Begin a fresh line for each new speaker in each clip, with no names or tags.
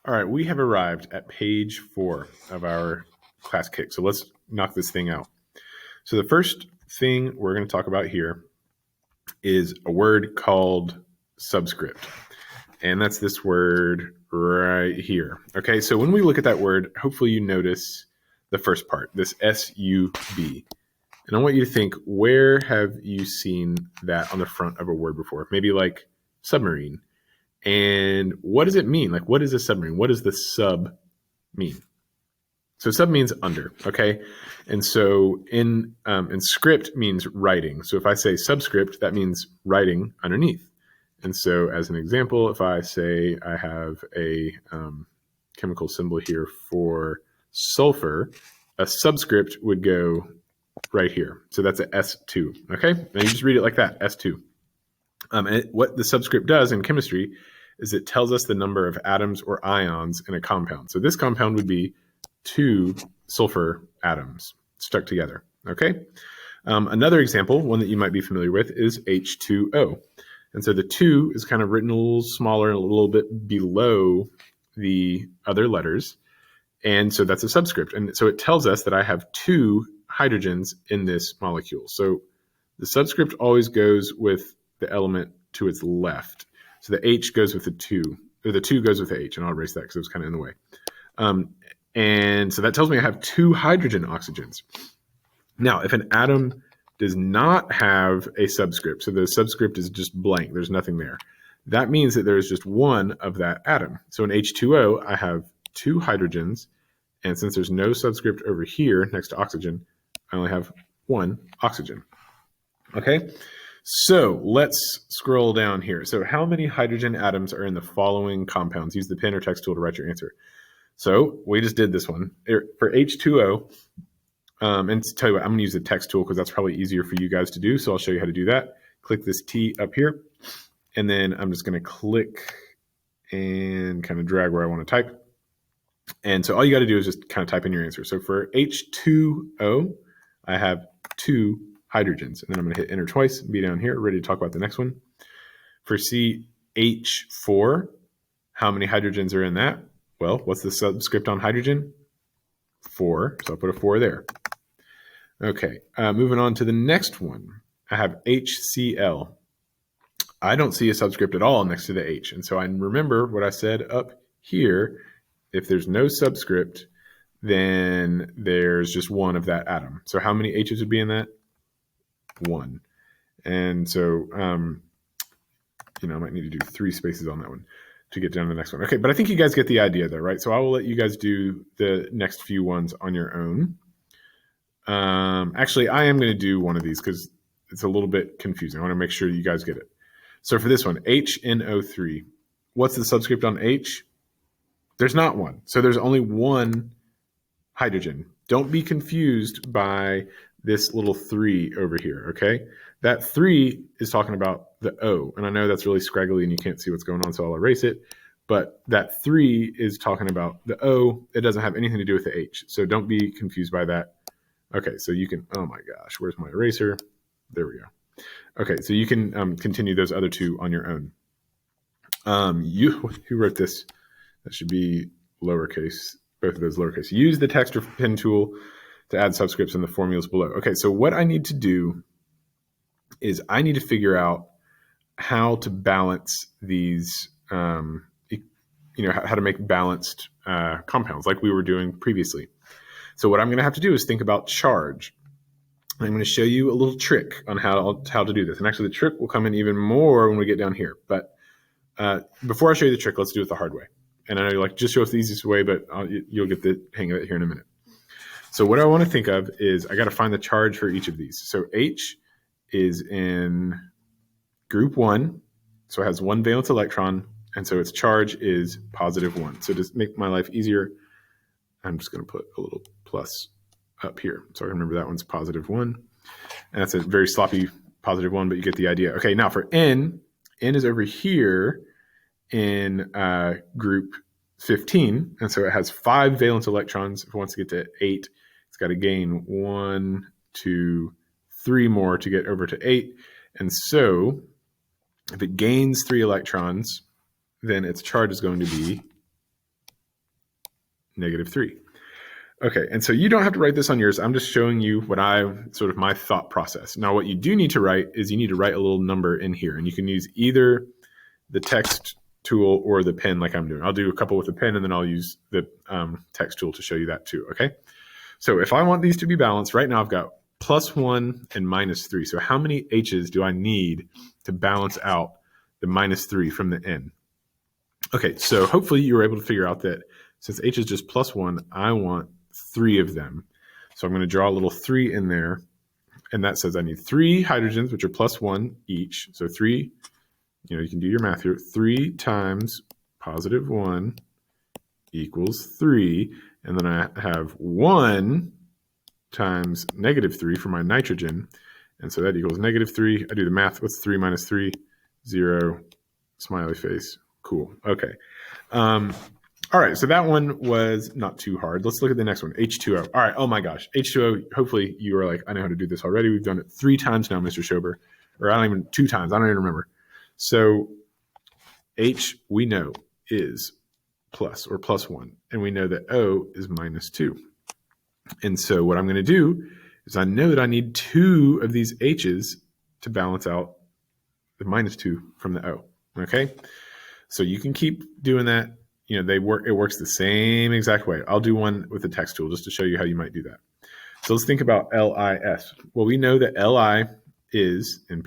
All right, we have arrived at page 4 of our Classkick. So let's knock this thing out. So the first thing we're going to talk about here is a word called subscript. And that's this word right here. Okay, so when we look at that word, hopefully you notice the first part, this S-U-B. And I want you to think, where have you seen that on the front of a word before? Maybe like submarine. And what does it mean? Like, what is a submarine? What does the sub mean? So sub means under, okay? And so in script means writing. So if I say subscript, that means writing underneath. And so as an example, if I say I have a chemical symbol here for sulfur, a subscript would go right here. So that's a S2, okay? Now you just read it like that, S2. And what the subscript does in chemistry is it tells us the number of atoms or ions in a compound. So this compound would be 2 sulfur atoms stuck together, okay? Another example, one that you might be familiar with, is H2O. And so the 2 is kind of written a little smaller and a little bit below the other letters. And so that's a subscript. And so it tells us that I have 2 hydrogens in this molecule. So the subscript always goes with the element to its left. So the H goes with the 2, or the 2 goes with the H, and I'll erase that because it was kind of in the way. And so that tells me I have 2 hydrogen oxygens. Now, if an atom does not have a subscript, so the subscript is just blank, there's nothing there, that means that there's just one of that atom. So in H2O, I have 2 hydrogens, and since there's no subscript over here next to oxygen, I only have 1 oxygen. Okay? So let's scroll down here. So how many hydrogen atoms are in the following compounds? Use the pen or text tool to write your answer. So we just did this one. For H2O, and to tell you what, I'm going to use the text tool because that's probably easier for you guys to do. So I'll show you how to do that. Click this T up here, and then I'm just going to click and kind of drag where I want to type. And so all you got to do is just kind of type in your answer. So for H2O, I have 2 hydrogens. And then I'm going to hit enter twice and be down here, ready to talk about the next one. For CH4, how many hydrogens are in that? Well, what's the subscript on hydrogen? 4. So I'll put a 4 there. Okay, moving on to the next one. I have HCl. I don't see a subscript at all next to the H. And so I remember what I said up here. If there's no subscript, then there's just one of that atom. So how many H's would be in that? 1. And so, I might need to do 3 spaces on that one to get down to the next one. Okay, but I think you guys get the idea though, right? So I will let you guys do the next few ones on your own. Actually, I am going to do one of these because it's a little bit confusing. I want to make sure you guys get it. So for this one, HNO3, what's the subscript on H? There's not one. So there's only 1 hydrogen. Don't be confused by this little 3 over here, okay? That 3 is talking about the O, and I know that's really scraggly and you can't see what's going on, so I'll erase it. But that 3 is talking about the O. It doesn't have anything to do with the H, so don't be confused by that. Okay, so you can, oh my gosh, where's my eraser? There we go. Okay, so you can continue those other 2 on your own. Who wrote this? That should be lowercase, both of those lowercase. Use the text or pen tool to add subscripts in the formulas below. Okay, so what I need to do is I need to figure out how to balance these, how to make balanced compounds like we were doing previously. So what I'm going to have to do is think about charge. I'm going to show you a little trick on how to do this. And actually the trick will come in even more when we get down here. But before I show you the trick, let's do it the hard way. And I know you're like, just show us the easiest way, but you'll get the hang of it here in a minute. So what I want to think of is I got to find the charge for each of these. So H is in group 1, so it has 1 valence electron, and so its charge is +1. So to make my life easier, I'm just going to put a little plus up here. So I remember that one's +1. And that's a very sloppy +1, but you get the idea. Okay, now for N is over here in group 15, and so it has 5 valence electrons. If it wants to get to 8, it's got to gain 1, 2, 3 more to get over to 8. And so if it gains 3 electrons, then its charge is going to be -3. Okay, and so you don't have to write this on yours. I'm just showing you what sort of my thought process. Now, what you do need to write is you need to write a little number in here, and you can use either the text tool or the pen like I'm doing. I'll do a couple with the pen, and then I'll use the text tool to show you that too, okay? So if I want these to be balanced, right now I've got +1 and -3. So how many h's do I need to balance out the -3 from the n? Okay, so hopefully you were able to figure out that since h is just +1, I want 3 of them. So I'm going to draw a little 3 in there, and that says I need 3 hydrogens, which are +1 each. So 3, you can do your math here. 3 times +1 equals 3. And then I have 1 times -3 for my nitrogen. And so that equals -3. I do the math. What's 3 minus 3? 0. Smiley face. Cool. Okay. All right. So that one was not too hard. Let's look at the next one. H2O. All right. Oh my gosh. H2O. Hopefully you are like, I know how to do this already. We've done it 3 times now, Mr. Schober. Or 2 times. I don't even remember. So H we know is plus or +1. And we know that O is -2. And so what I'm going to do is I know that I need 2 of these H's to balance out the -2 from the O. Okay. So you can keep doing that. They work. It works the same exact way. I'll do one with the text tool just to show you how you might do that. So let's think about LIS. Well, we know that Li is in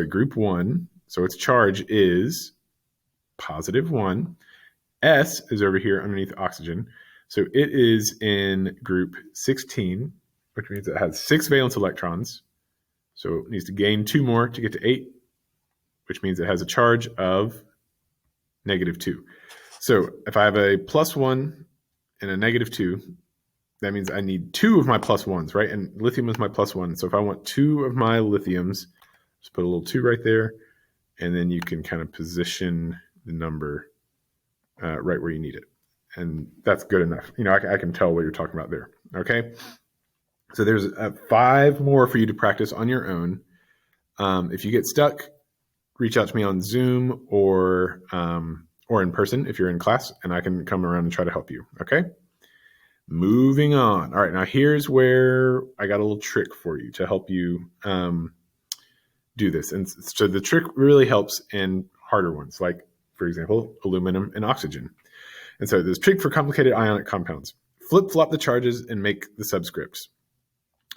group 1. So its charge is +1. S is over here underneath oxygen. So it is in group 16, which means it has 6 valence electrons. So it needs to gain 2 more to get to 8, which means it has a charge of -2. So if I have a +1 and a -2, that means I need 2 of my +1s, right? And lithium is my +1. So if I want 2 of my lithiums, just put a little 2 right there, and then you can kind of position the number right where you need it. And that's good enough. I can tell what you're talking about there. Okay. So there's 5 more for you to practice on your own. If you get stuck, reach out to me on Zoom or in person if you're in class, and I can come around and try to help you. Okay. Moving on. All right. Now here's where I got a little trick for you to help you do this. And so the trick really helps in harder ones, like, for example, aluminum and oxygen. And so this trick for complicated ionic compounds: flip-flop the charges and make the subscripts.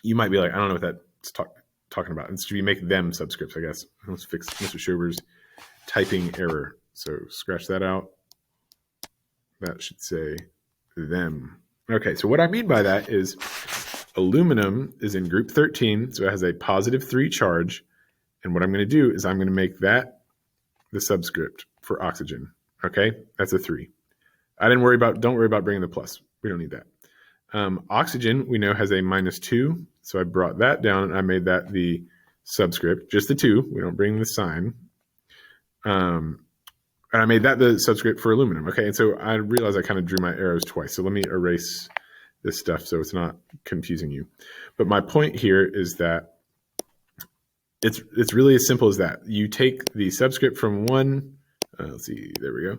You might be like, I don't know what that's talking about. And so we make them subscripts, I guess. Let's fix Mr. Schober's typing error. So scratch that out. That should say them. Okay, so what I mean by that is aluminum is in group 13, so it has a +3 charge. And what I'm going to do is I'm going to make that the subscript for oxygen. Okay, that's a 3. Don't worry about bringing the plus. We don't need that. Oxygen, we know, has a -2. So I brought that down and I made that the subscript, just the 2. We don't bring the sign. And I made that the subscript for aluminum. Okay, and so I realized I kind of drew my arrows twice. So let me erase this stuff so it's not confusing you. But my point here is that it's really as simple as that. You take the subscript from one, there we go,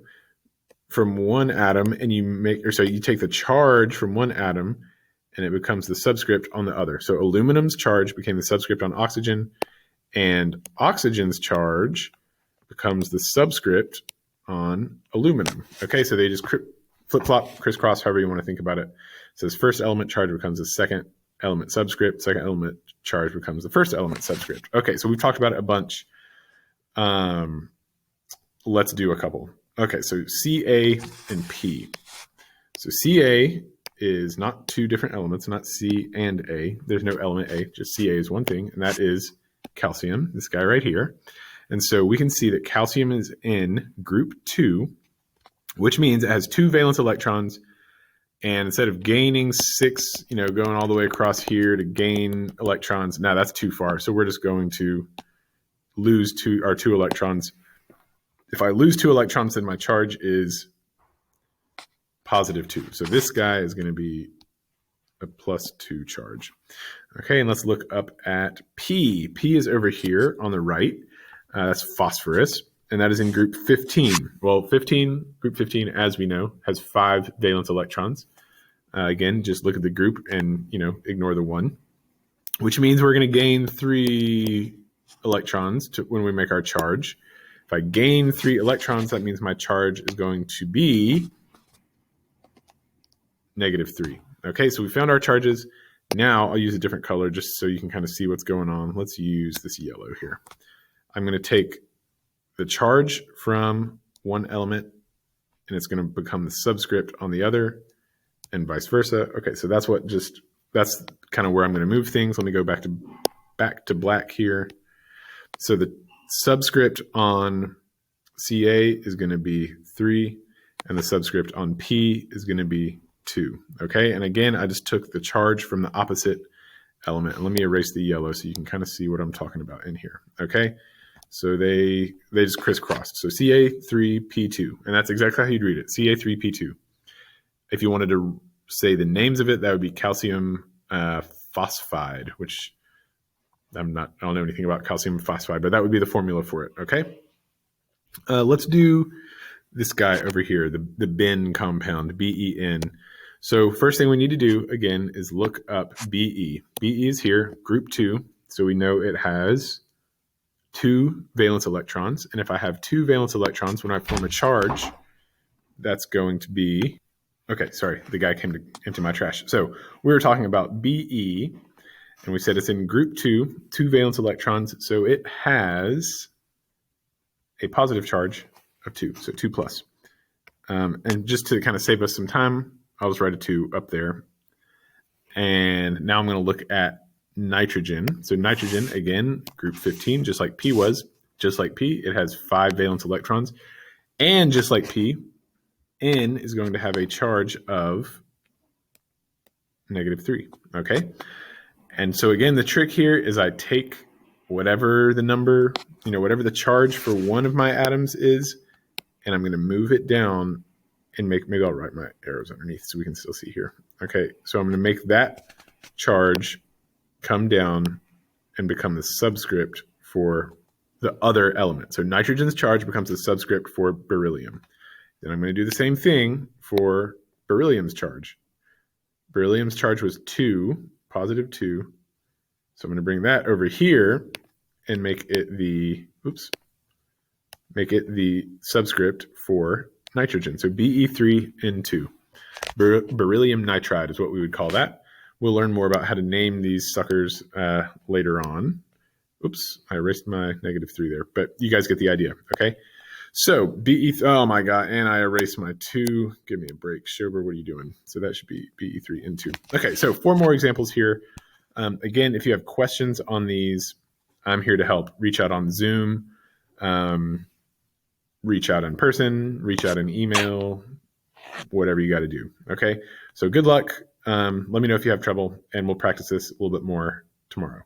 from one atom, and you take the charge from one atom, and it becomes the subscript on the other. So aluminum's charge became the subscript on oxygen, and oxygen's charge becomes the subscript on aluminum. Okay, so they just flip-flop, crisscross, however you want to think about it. So this first element charge becomes the second element subscript. Second element charge becomes the first element subscript. Okay, so we've talked about it a bunch. Let's do a couple. Okay, so Ca and P. So Ca is not 2 different elements, not C and A. There's no element A, just Ca is one thing, and that is calcium, this guy right here. And so we can see that calcium is in group 2, which means it has 2 valence electrons. And instead of gaining 6, going all the way across here to gain electrons, now that's too far. So we're just going to lose our 2 electrons. If I lose 2 electrons, then my charge is +2. So this guy is going to be a +2 charge. Okay, and let's look up at P. P is over here on the right. That's phosphorus, and that is in group 15. Well, group 15, as we know, has 5 valence electrons. Again, just look at the group and, ignore the 1, which means we're going to gain 3 electrons when we make our charge. If I gain 3 electrons, that means my charge is going to be -3. Okay, so we found our charges. Now I'll use a different color just so you can kind of see what's going on. Let's use this yellow here. I'm going to take the charge from one element, and it's going to become the subscript on the other, and vice versa. Okay, so that's kind of where I'm going to move things. Let me go back to black here. So the subscript on Ca is going to be 3, and the subscript on P is going to be 2. Okay, and again, I just took the charge from the opposite element. And let me erase the yellow so you can kind of see what I'm talking about in here. Okay, so they just crisscrossed. So Ca3P2, and that's exactly how you'd read it, Ca3P2. If you wanted to say the names of it, that would be calcium phosphide, which I don't know anything about calcium phosphide, but that would be the formula for it. Okay, let's do this guy over here, the Ben compound, Ben. So first thing we need to do, again, is look up Be. Be is here, group 2. So we know it has 2 valence electrons. And if I have 2 valence electrons, when I form a charge, that's going to be... Okay, sorry, the guy came to empty my trash. So we were talking about Be, and we said it's in group 2, 2 valence electrons. So it has a positive charge of 2, so 2 plus. And just to kind of save us some time, I'll just write a 2 up there. And now I'm going to look at nitrogen. So nitrogen, again, group 15, just like P was. Just like P, it has 5 valence electrons. And just like P, N is going to have a charge of -3, okay? And so again, the trick here is I take whatever the number, whatever the charge for one of my atoms is, and I'm going to move it down and maybe I'll write my arrows underneath so we can still see here. Okay, so I'm going to make that charge come down and become the subscript for the other element. So nitrogen's charge becomes the subscript for beryllium. Then I'm going to do the same thing for beryllium's charge. Beryllium's charge was 2, positive 2. So I'm going to bring that over here and make it the subscript for nitrogen. So Be3N2. Beryllium nitride is what we would call that. We'll learn more about how to name these suckers later on. Oops, I erased my -3 there, but you guys get the idea, okay? So oh my God, and I erased my 2. Give me a break. Shober, what are you doing? So that should be Be3N2. Okay, so 4 more examples here. Again, if you have questions on these, I'm here to help. Reach out on Zoom, reach out in person, reach out in email, whatever you got to do. Okay, so good luck. Let me know if you have trouble, and we'll practice this a little bit more tomorrow.